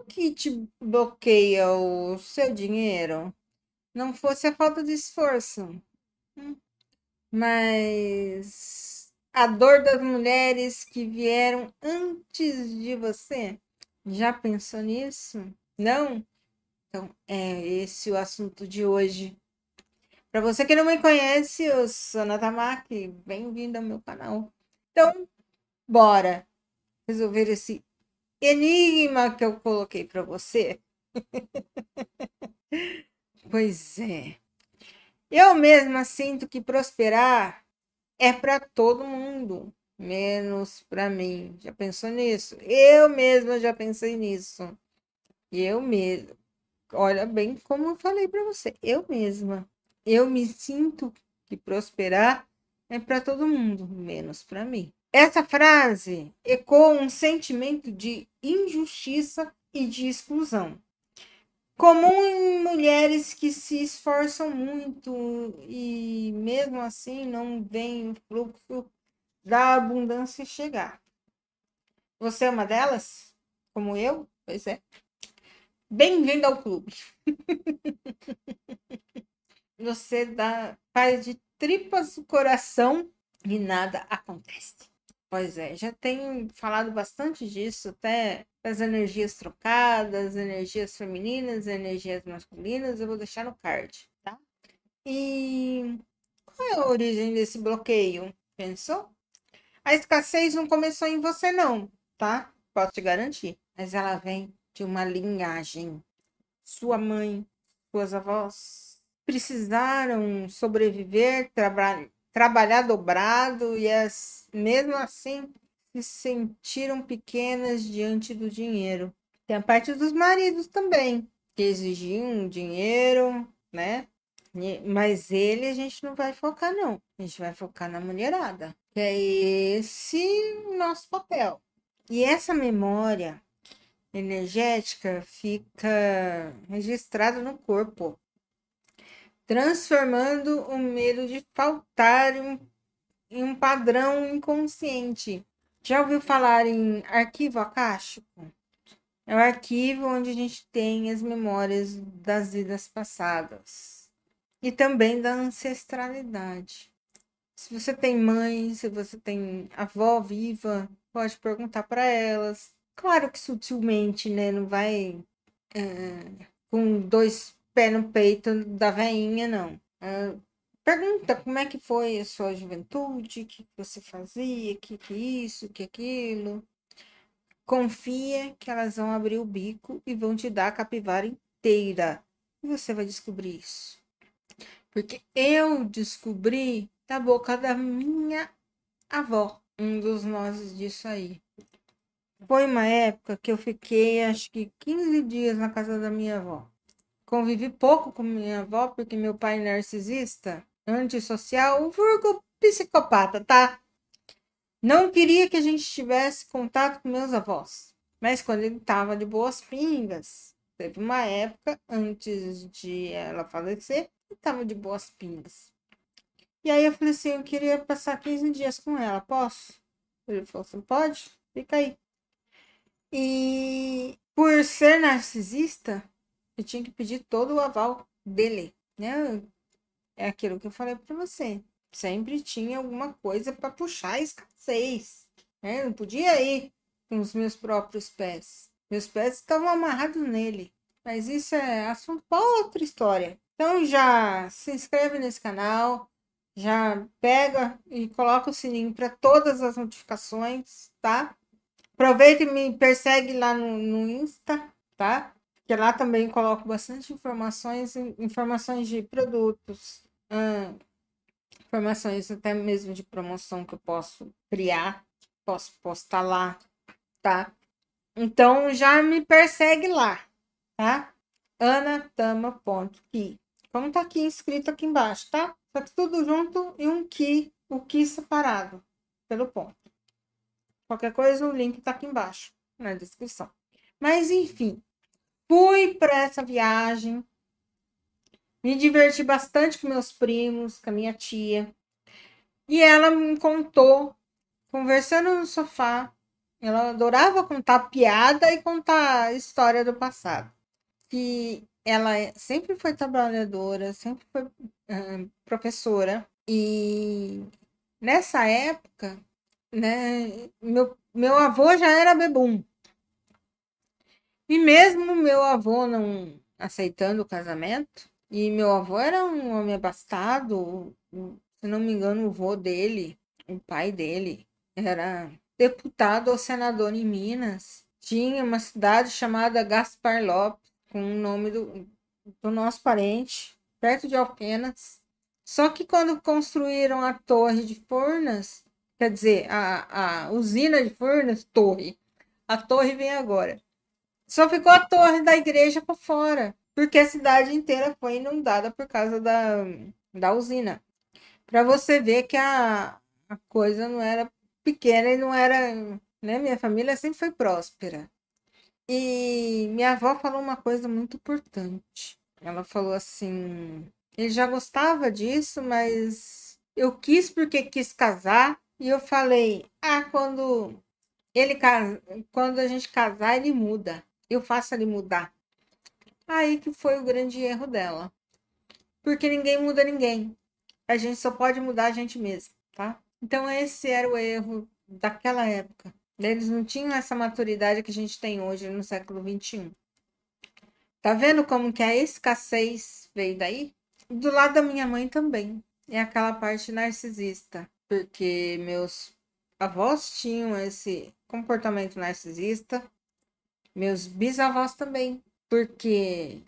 que te bloqueia o seu dinheiro não fosse a falta de esforço, hum, mas a dor das mulheres que vieram antes de você. Já pensou nisso? Não? Então, é esse o assunto de hoje. Para você que não me conhece, eu sou a Natamaki, bem-vindo ao meu canal. Então, bora resolver esse enigma que eu coloquei para você. Pois é. Eu mesma sinto que prosperar é para todo mundo, menos para mim. Já pensou nisso? Eu mesma já pensei nisso. E eu mesma. Olha bem como eu falei para você. Eu mesma. Eu me sinto que prosperar é para todo mundo, menos para mim. Essa frase ecoa um sentimento de injustiça e de exclusão, comum em mulheres que se esforçam muito e mesmo assim não veem o fluxo da abundância chegar. Você é uma delas? Como eu? Pois é. Bem-vindo ao clube. Você faz de tripas o coração e nada acontece. Pois é, já tenho falado bastante disso, até das energias trocadas, energias femininas, energias masculinas, eu vou deixar no card, tá? E qual é a origem desse bloqueio? Pensou? A escassez não começou em você, não, tá? Posso te garantir. Mas ela vem de uma linhagem. Sua mãe, suas avós precisaram sobreviver, trabalhar dobrado e mesmo assim se sentiram pequenas diante do dinheiro. Tem a parte dos maridos também, que exigiam dinheiro, né? Mas ele a gente não vai focar, não. A gente vai focar na mulherada. Que é esse o nosso papel. E essa memória energética fica registrada no corpo, transformando o medo de faltar em um padrão inconsciente. Já ouviu falar em arquivo akáshico? É o arquivo onde a gente tem as memórias das vidas passadas e também da ancestralidade. Se você tem mãe, se você tem avó viva, pode perguntar para elas. Claro que sutilmente, né? Não vai com dois pés no peito da veinha, não. Pergunta como é que foi a sua juventude, o que você fazia, o que isso, o que aquilo. Confia que elas vão abrir o bico e vão te dar a capivara inteira. E você vai descobrir isso. Porque eu descobri da boca da minha avó um dos nozes disso aí. Foi uma época que eu fiquei, acho que 15 dias na casa da minha avó. Convivi pouco com minha avó, porque meu pai é narcisista, antissocial, vulgo psicopata, tá? Não queria que a gente tivesse contato com meus avós. Mas quando ele estava de boas pingas, teve uma época antes de ela falecer, ele estava de boas pingas. E aí eu falei assim, eu queria passar 15 dias com ela, posso? Ele falou assim, pode? Fica aí. E por ser narcisista, eu tinha que pedir todo o aval dele, né? É aquilo que eu falei para você. Sempre tinha alguma coisa para puxar a escassez, né? Não podia ir com os meus próprios pés. Meus pés estavam amarrados nele. Mas isso é assunto para outra história. Então já se inscreve nesse canal, já pega e coloca o sininho para todas as notificações, tá? Aproveita e me persegue lá no Insta, tá? Que lá também coloco bastante informações de produtos, informações até mesmo de promoção que eu posso criar, posso postar lá, tá? Então já me persegue lá, tá? anatama.ki. Como tá aqui escrito aqui embaixo, tá? Só que tudo junto e um ki, o ki separado pelo ponto. Qualquer coisa, o link tá aqui embaixo, na descrição. Mas, enfim, fui para essa viagem, me diverti bastante com meus primos, com a minha tia. E ela me contou, conversando no sofá, Ela adorava contar piada e contar história do passado. Que ela sempre foi trabalhadora, sempre foi professora. E nessa época, né, meu avô já era bebum. E mesmo meu avô não aceitando o casamento, e meu avô era um homem abastado, se não me engano, o vô dele, o pai dele, era deputado ou senador em Minas. Tinha uma cidade chamada Gaspar Lopes, com o nome do nosso parente, perto de Alfenas. Só que quando construíram a torre de Furnas, quer dizer, a usina de Furnas, a torre vem agora. Só ficou a torre da igreja para fora, porque a cidade inteira foi inundada por causa da usina. Para você ver que a coisa não era pequena e não era, né? Minha família sempre foi próspera. E minha avó falou uma coisa muito importante. Ela falou assim: ele já gostava disso, mas eu quis porque quis casar. E eu falei: ah, quando a gente casar, ele muda. Eu faço ele mudar. Aí que foi o grande erro dela. Porque ninguém muda ninguém. A gente só pode mudar a gente mesmo, tá? Então esse era o erro daquela época. Eles não tinham essa maturidade que a gente tem hoje no século XXI. Tá vendo como que a escassez veio daí? Do lado da minha mãe também. É aquela parte narcisista. Porque meus avós tinham esse comportamento narcisista. Meus bisavós também. Porque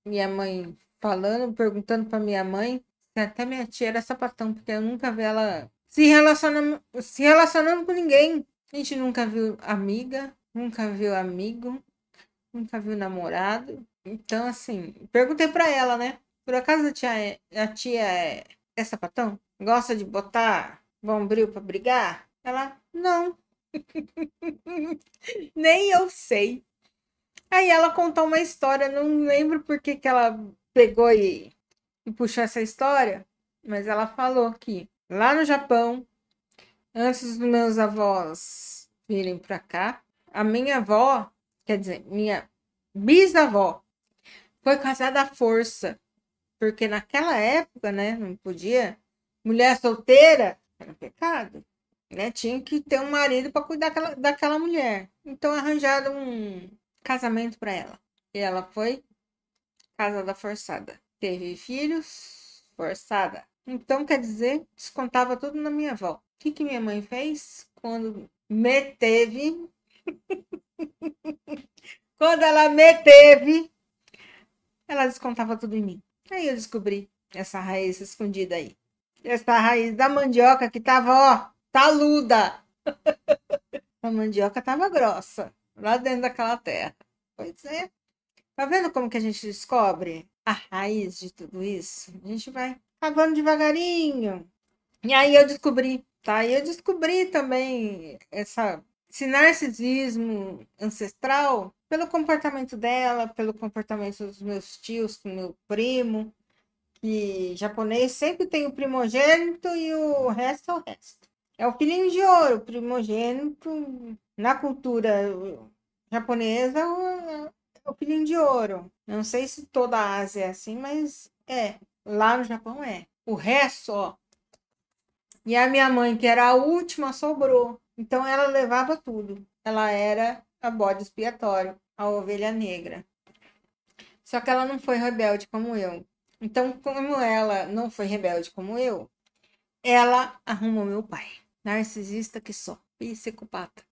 minha mãe falando, perguntando para minha mãe, se até minha tia era sapatão, porque eu nunca vi ela se relacionando com ninguém. A gente nunca viu amiga, nunca viu amigo, nunca viu namorado. Então, assim, perguntei para ela, né? Por acaso a tia é sapatão? Gosta de botar bombril para brigar? Ela, não, nem eu sei. Aí ela contou uma história, não lembro por que ela pegou e puxou essa história, mas ela falou que lá no Japão, antes dos meus avós virem para cá, a minha avó, quer dizer, minha bisavó, foi casada à força, porque naquela época, né, não podia, mulher solteira era pecado, né, tinha que ter um marido para cuidar daquela mulher. Então arranjaram um casamento para ela. E ela foi casada forçada. Teve filhos forçada. Então, quer dizer, descontava tudo na minha avó. O que minha mãe fez? Quando ela me teve, ela descontava tudo em mim. Aí eu descobri essa raiz escondida aí. Essa raiz da mandioca que tava, ó, taluda. A mandioca tava grossa, lá dentro daquela terra. Pois é. Tá vendo como que a gente descobre a raiz de tudo isso? A gente vai cavando devagarinho. E aí eu descobri, tá? E eu descobri também esse narcisismo ancestral pelo comportamento dela, pelo comportamento dos meus tios com meu primo. E japonês sempre tem o primogênito e o resto é o resto. É o filhinho de ouro, o primogênito na cultura japonesa é o filhinho de ouro. Não sei se toda a Ásia é assim, mas é. Lá no Japão é. O resto, ó. E a minha mãe, que era a última, sobrou. Então ela levava tudo. Ela era a bode expiatório, a ovelha negra. Só que ela não foi rebelde como eu. Então, como ela não foi rebelde como eu, ela arrumou meu pai. Narcisista que só, psicopata.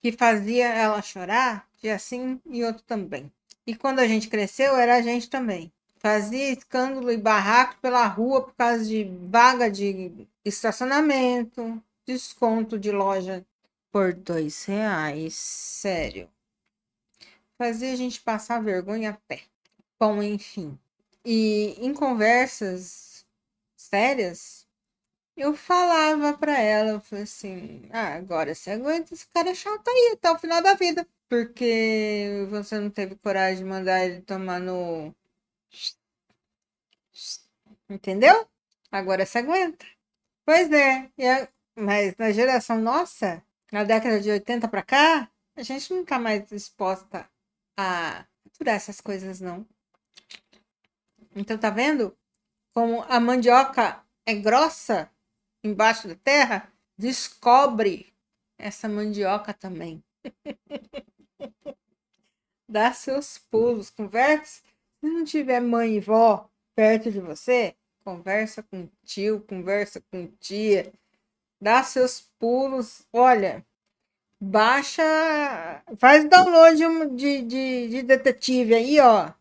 Que fazia ela chorar, de assim e outro também. E quando a gente cresceu, era a gente também. Fazia escândalo e barraco pela rua por causa de vaga de estacionamento, desconto de loja por R$ 2. Sério. Fazia a gente passar vergonha a pé. Bom, enfim. E em conversas sérias, eu falava pra ela, eu falei assim, ah, agora você aguenta esse cara chato aí até o final da vida. Porque você não teve coragem de mandar ele tomar no... Entendeu? Agora você aguenta. Pois é, mas na geração nossa, na década de 80 para cá, a gente não tá mais disposta a aturar essas coisas, não. Então, tá vendo como a mandioca é grossa embaixo da terra? Descobre essa mandioca também. Dá seus pulos, converse. Se não tiver mãe e vó perto de você, conversa com tio, conversa com tia. Dá seus pulos. Olha, baixa, faz download de detetive aí, ó,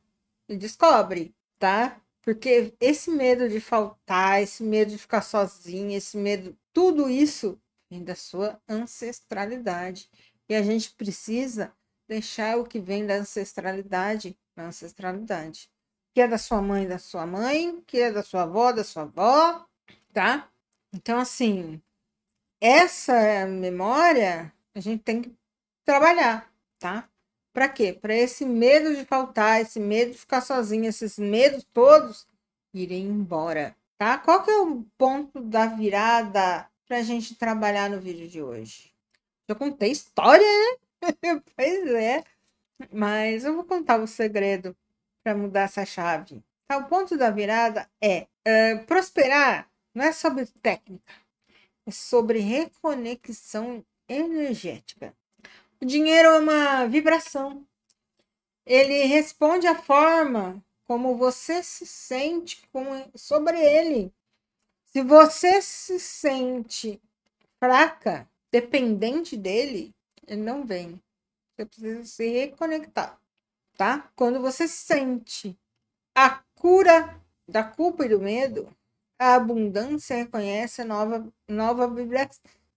e descobre, tá? Porque esse medo de faltar, esse medo de ficar sozinha, esse medo, tudo isso vem da sua ancestralidade. E a gente precisa deixar o que vem da ancestralidade na ancestralidade. Que é da sua mãe, que é da sua avó, tá? Então, assim, essa memória a gente tem que trabalhar, tá? Para quê? Para esse medo de faltar, esse medo de ficar sozinha, esses medos todos irem embora, tá? Qual que é o ponto da virada para a gente trabalhar no vídeo de hoje? Eu contei história, né? Pois é, mas eu vou contar o segredo para mudar essa chave. Tá? O ponto da virada é prosperar não é sobre técnica, é sobre reconexão energética. O dinheiro é uma vibração. Ele responde à forma como você se sente sobre ele. Se você se sente fraca, dependente dele, ele não vem. Você precisa se reconectar, tá? Quando você sente a cura da culpa e do medo, a abundância reconhece a nova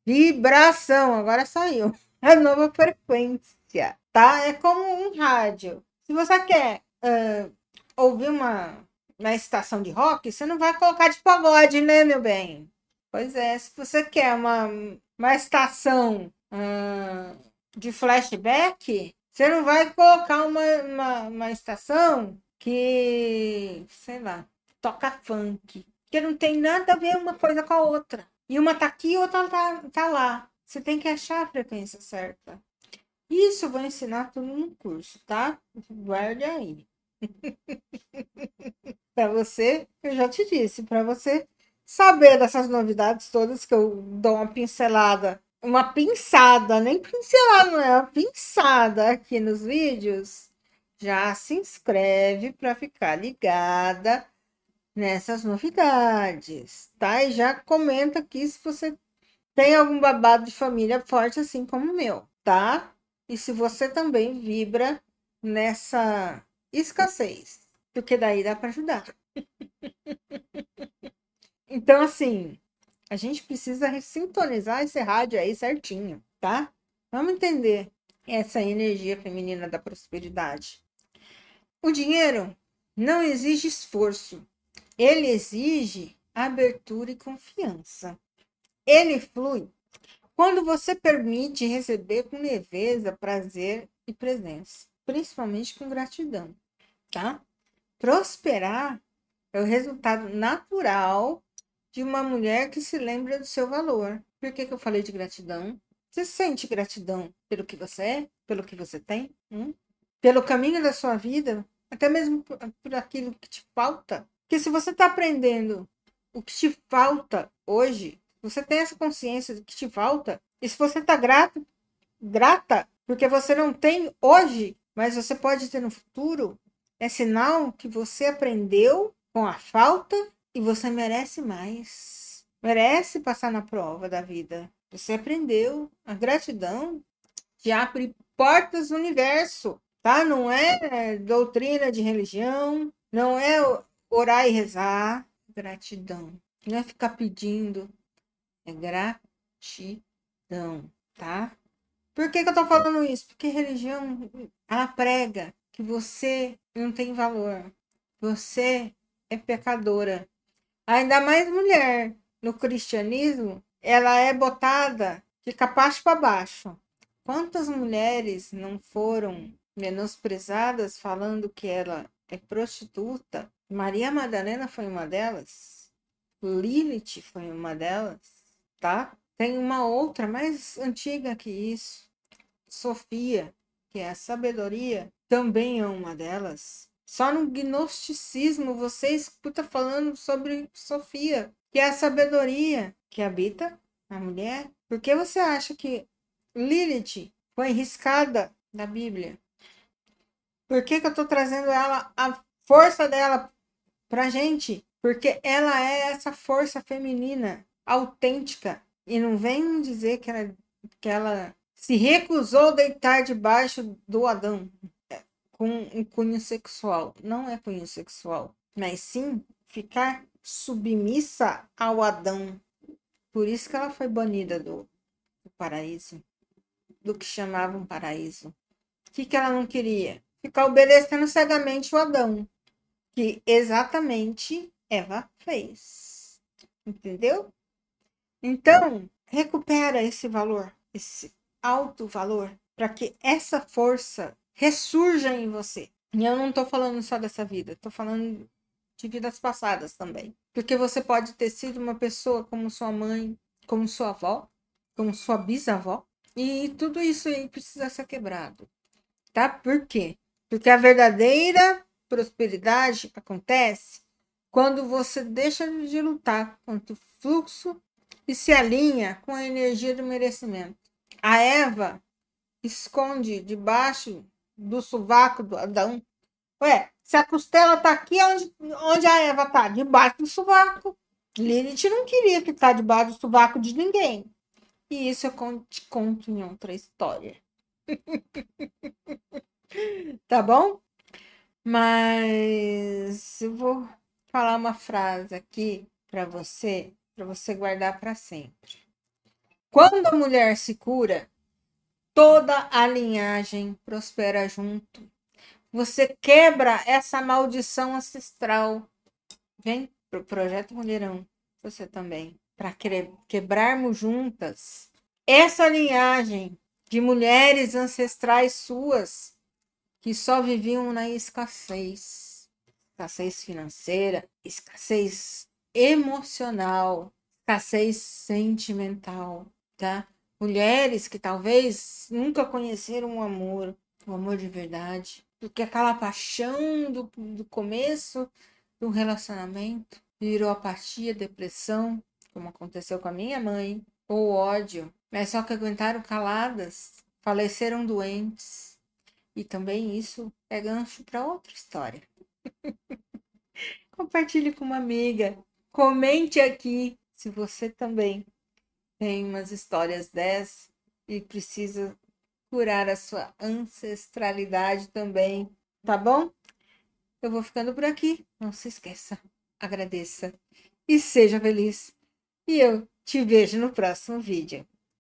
vibração. Agora saiu. A nova frequência, tá? É como um rádio. Se você quer ouvir uma estação de rock, você não vai colocar de pagode, né, meu bem? Pois é, se você quer uma estação de flashback, você não vai colocar uma estação que, sei lá, toca funk. Porque não tem nada a ver uma coisa com a outra. E uma tá aqui e outra tá lá. Você tem que achar a frequência certa. Isso eu vou ensinar tudo no curso, tá? Guarde aí. Para você, eu já te disse, para você saber dessas novidades todas que eu dou uma pincelada, nem pincelada, não é uma pinçada aqui nos vídeos, já se inscreve para ficar ligada nessas novidades, tá? E já comenta aqui se você tem algum babado de família forte assim como o meu, tá? E se você também vibra nessa escassez, porque daí dá para ajudar. Então, assim, a gente precisa sintonizar esse rádio aí certinho, tá? Vamos entender essa energia feminina da prosperidade. O dinheiro não exige esforço, ele exige abertura e confiança. Ele flui quando você permite receber com leveza, prazer e presença, principalmente com gratidão, tá? Prosperar é o resultado natural de uma mulher que se lembra do seu valor. Por que eu falei de gratidão? Você sente gratidão pelo que você é, pelo que você tem, pelo caminho da sua vida, até mesmo por aquilo que te falta. Porque se você está aprendendo o que te falta hoje, você tem essa consciência do que te falta, e se você está grata, porque você não tem hoje, mas você pode ter no futuro, é sinal que você aprendeu com a falta e você merece mais. Merece passar na prova da vida. Você aprendeu. A gratidão te abre portas no universo, tá? Não é doutrina de religião, não é orar e rezar. Gratidão. Não é ficar pedindo, é gratidão, tá? Por que eu tô falando isso? Porque religião, ela prega que você não tem valor. Você é pecadora. Ainda mais mulher. No cristianismo, ela é botada de capacho para baixo. Quantas mulheres não foram menosprezadas falando que ela é prostituta? Maria Madalena foi uma delas. Lilith foi uma delas, tá? Tem uma outra mais antiga que isso. Sofia, que é a sabedoria, também é uma delas. Só no gnosticismo você escuta falando sobre Sofia, que é a sabedoria que habita a mulher. Por que você acha que Lilith foi riscada da Bíblia? Por que eu estou trazendo ela, a força dela pra gente? Porque ela é essa força feminina autêntica. E não vem dizer que ela se recusou a deitar debaixo do Adão com um cunho sexual. Não é cunho sexual, mas sim ficar submissa ao Adão. Por isso que ela foi banida do paraíso, do que chamavam paraíso. O que ela não queria? Ficar obedecendo cegamente o Adão, que exatamente Eva fez. Entendeu? Então, recupera esse valor, esse alto valor, para que essa força ressurja em você. E eu não estou falando só dessa vida, estou falando de vidas passadas também. Porque você pode ter sido uma pessoa como sua mãe, como sua avó, como sua bisavó, e tudo isso aí precisa ser quebrado. Tá? Por quê? Porque a verdadeira prosperidade acontece quando você deixa de lutar contra o fluxo e se alinha com a energia do merecimento. A Eva esconde debaixo do sovaco do Adão. Ué, se a costela tá aqui, onde a Eva tá? Debaixo do sovaco. Lilith não queria ficar debaixo do sovaco de ninguém. E isso eu te conto em outra história. Tá bom? Mas eu vou falar uma frase aqui para você guardar para sempre. Quando a mulher se cura, toda a linhagem prospera junto. Você quebra essa maldição ancestral. Vem pro Projeto Mulherão, você também, para quebrarmos juntas essa linhagem de mulheres ancestrais suas que só viviam na escassez. Escassez financeira, escassez emocional, escassez sentimental, tá? Mulheres que talvez nunca conheceram o amor de verdade, porque aquela paixão do começo do relacionamento virou apatia, depressão, como aconteceu com a minha mãe, ou ódio, mas só que aguentaram caladas, faleceram doentes. E também isso é gancho para outra história. Compartilhe com uma amiga. Comente aqui se você também tem umas histórias dessas e precisa curar a sua ancestralidade também, tá bom? Eu vou ficando por aqui. Não se esqueça, agradeça e seja feliz. E eu te vejo no próximo vídeo.